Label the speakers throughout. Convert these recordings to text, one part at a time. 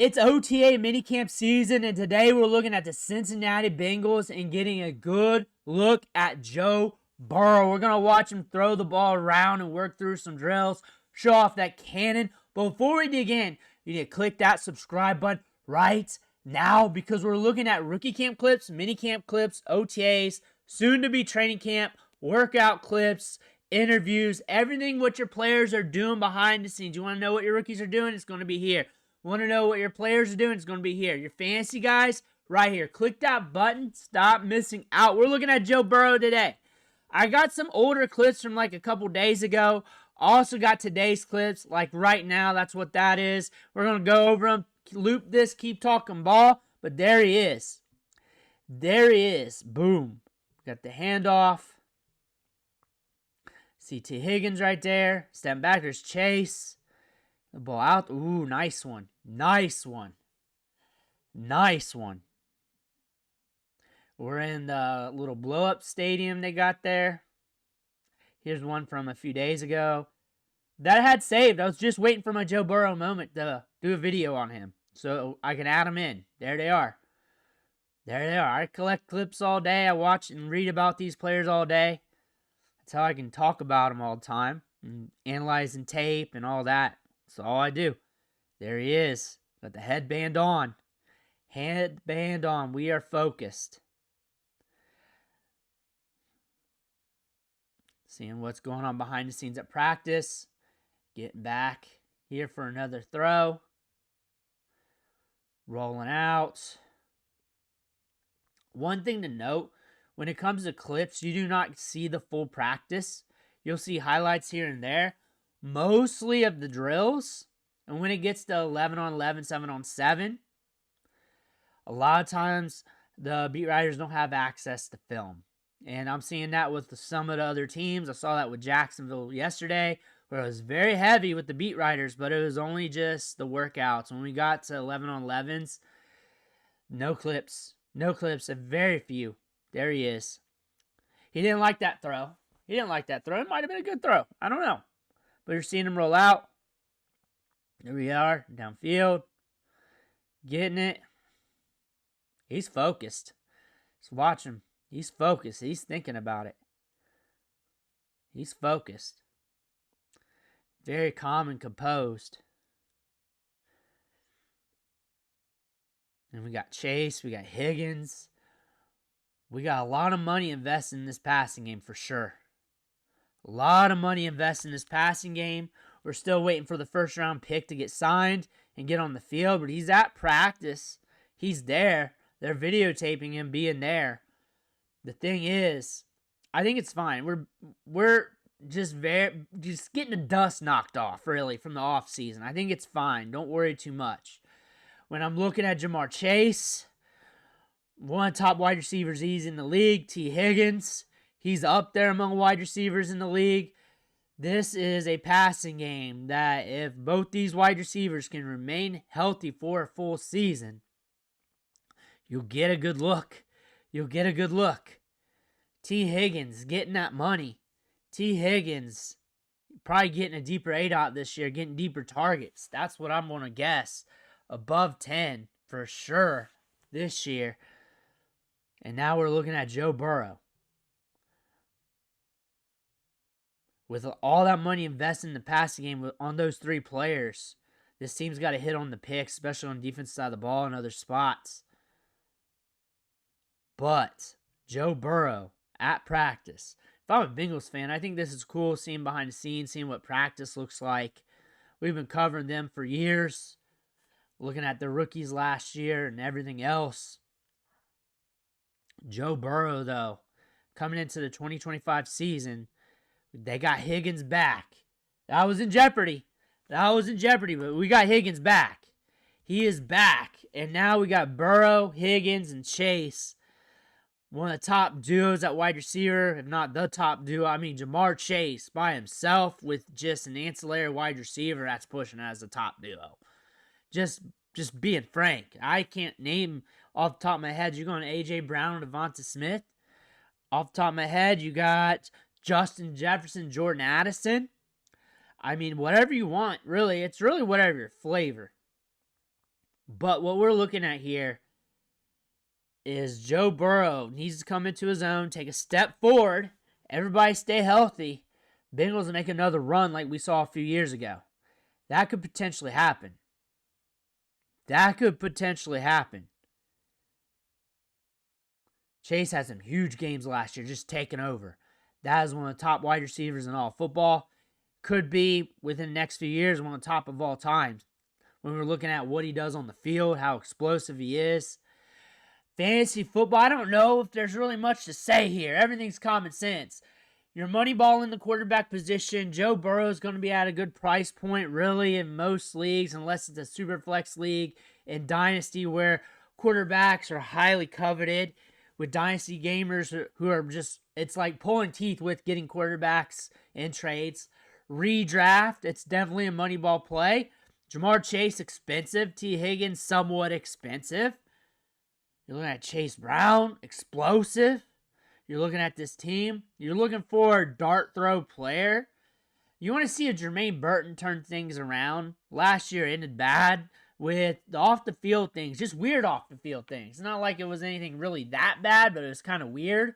Speaker 1: It's OTA minicamp season, and today we're looking at the Cincinnati Bengals and getting a good look at Joe Burrow. We're going to watch him throw the ball around and work through some drills, show off that cannon. But before we dig in, you need to click that subscribe button right now because we're looking at rookie camp clips, minicamp clips, OTAs, soon to be training camp, workout clips, interviews, everything what your players are doing behind the scenes. You want to know what your rookies are doing? It's going to be here. Want to know what your players are doing? It's going to be here. Your fantasy guys, right here. Click that button. Stop missing out. We're looking at Joe Burrow today. I got some older clips from like a couple days ago. Also got today's clips, like right now. That's what that is. We're going to go over them, loop this, keep talking ball. But there he is. There he is. Boom. Got the handoff. See T. Higgins right there. Step back. There's Chase. The ball out. Ooh, nice one. Nice one. Nice one. We're in the little blow-up stadium they got there. Here's one from a few days ago that I had saved. I was just waiting for my Joe Burrow moment to do a video on him so I can add them in. There they are. There they are. I collect clips all day. I watch and read about these players all day. That's how I can talk about them all the time. And analyzing tape and all that. That's all I do. There he is. Got the headband on. Headband on. We are focused. Seeing what's going on behind the scenes at practice. Getting back here for another throw. Rolling out. One thing to note, when it comes to clips, you do not see the full practice. You'll see highlights here and there. Mostly of the drills, and when it gets to 11 on 11, 7 on 7, a lot of times the beat writers don't have access to film. And I'm seeing that with some of the other teams. I saw that with Jacksonville yesterday, where it was very heavy with the beat writers, but it was only just the workouts. When we got to 11 on 11s, no clips. No clips, very few. There he is. He didn't like that throw. He didn't like that throw. It might have been a good throw. I don't know. But you're seeing him roll out. There we are, downfield. Getting it. He's focused. Just watch him. He's focused. He's thinking about it. He's focused. Very calm and composed. And we got Chase. We got Higgins. We got a lot of money invested in this passing game for sure. A lot of money invested in this passing game. We're still waiting for the first round pick to get signed and get on the field, but he's at practice. He's there. They're videotaping him being there. The thing is, I think it's fine. We're just getting the dust knocked off, really, from the offseason. I think it's fine. Don't worry too much. When I'm looking at Jamar Chase, one of the top wide receivers he's in the league, T. Higgins. He's up there among wide receivers in the league. This is a passing game that if both these wide receivers can remain healthy for a full season, you'll get a good look. You'll get a good look. T. Higgins getting that money. T. Higgins probably getting a deeper ADOT this year, getting deeper targets. That's what I'm going to guess. Above 10 for sure this year. And now we're looking at Joe Burrow. With all that money invested in the passing game on those three players, this team's got to hit on the picks, especially on the defense side of the ball and other spots. But Joe Burrow at practice. If I'm a Bengals fan, I think this is cool, seeing behind the scenes, seeing what practice looks like. We've been covering them for years, looking at the rookies last year and everything else. Joe Burrow, though, coming into the 2025 season, they got Higgins back. That was in jeopardy. But we got Higgins back. He is back. And now we got Burrow, Higgins, and Chase. One of the top duos at wide receiver, if not the top duo. I mean, Jamar Chase by himself with just an ancillary wide receiver that's pushing as the top duo. Just being frank. I can't name off the top of my head. You're going to A.J. Brown and Devonta Smith. Off the top of my head, you got Justin Jefferson, Jordan Addison. I mean, whatever you want, really. It's really whatever your flavor. But what we're looking at here is Joe Burrow needs to come into his own, take a step forward. Everybody stay healthy. Bengals will make another run like we saw a few years ago. That could potentially happen. Chase had some huge games last year, just taking over. That is one of the top wide receivers in all football. Could be, within the next few years, one of the top of all time. When we're looking at what he does on the field, how explosive he is. Fantasy football, I don't know if there's really much to say here. Everything's common sense. You're moneyballing the quarterback position. Joe Burrow is going to be at a good price point, really, in most leagues, unless it's a super flex league in Dynasty where quarterbacks are highly coveted. With Dynasty gamers who are just, it's like pulling teeth with getting quarterbacks in trades. Redraft, it's definitely a moneyball play. Jamar Chase, expensive. T. Higgins, somewhat expensive. You're looking at Chase Brown, explosive. You're looking at this team. You're looking for a dart throw player. You want to see a Jermaine Burton turn things around. Last year ended bad with the off-the-field things, just weird off-the-field things. It's not like it was anything really that bad, but it was kind of weird.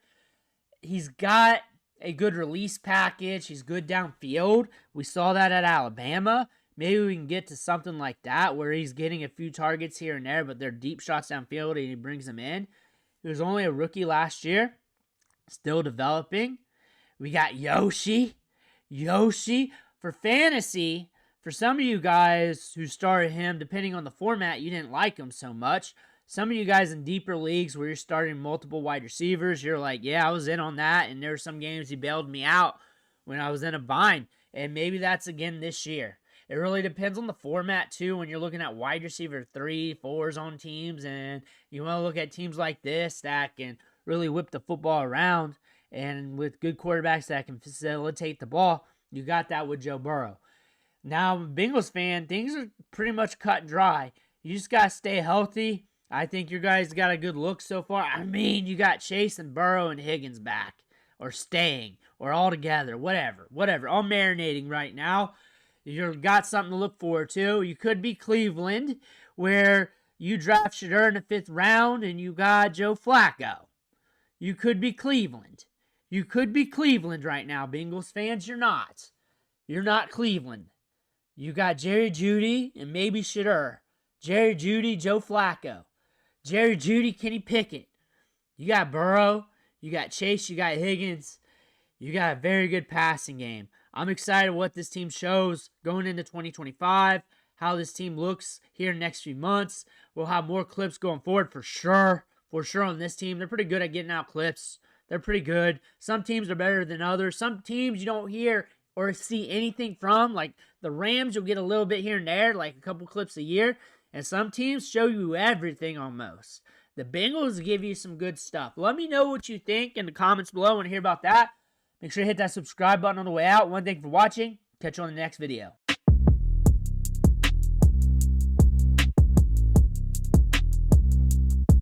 Speaker 1: He's got a good release package. He's good downfield. We saw that at Alabama. Maybe we can get to something like that where he's getting a few targets here and there, but they're deep shots downfield and he brings them in. He was only a rookie last year. Still developing. We got Yoshi. For fantasy, for some of you guys who started him, depending on the format, you didn't like him so much. Some of you guys in deeper leagues where you're starting multiple wide receivers, you're like, yeah, I was in on that, and there were some games he bailed me out when I was in a bind. And maybe that's again this year. It really depends on the format, too, when you're looking at wide receiver 3, 4s on teams, and you want to look at teams like this that can really whip the football around, and with good quarterbacks that can facilitate the ball, you got that with Joe Burrow. Now, I'm a Bengals fan, things are pretty much cut and dry. You just got to stay healthy. I think you guys got a good look so far. I mean, you got Chase and Burrow and Higgins back, or staying, or all together, whatever. I'm marinating right now. You've got something to look forward to. You could be Cleveland, where you draft Shedeur in the 5th round, and you got Joe Flacco. You could be Cleveland. You could be Cleveland right now, Bengals fans. You're not. You're not Cleveland. You got Jerry Jeudy and maybe Shedeur. Jerry Jeudy, Joe Flacco. Jerry Jeudy, Kenny Pickett. You got Burrow. You got Chase. You got Higgins. You got a very good passing game. I'm excited what this team shows going into 2025, how this team looks here in the next few months. We'll have more clips going forward for sure. On this team. They're pretty good at getting out clips. They're pretty good. Some teams are better than others. Some teams you don't hear or see anything from. Like the Rams, you'll get a little bit here and there, like a couple clips a year. And some teams show you everything almost. The Bengals give you some good stuff. Let me know what you think in the comments below. I want to hear about that. Make sure to hit that subscribe button on the way out. One, thank you for watching. Catch you on the next video.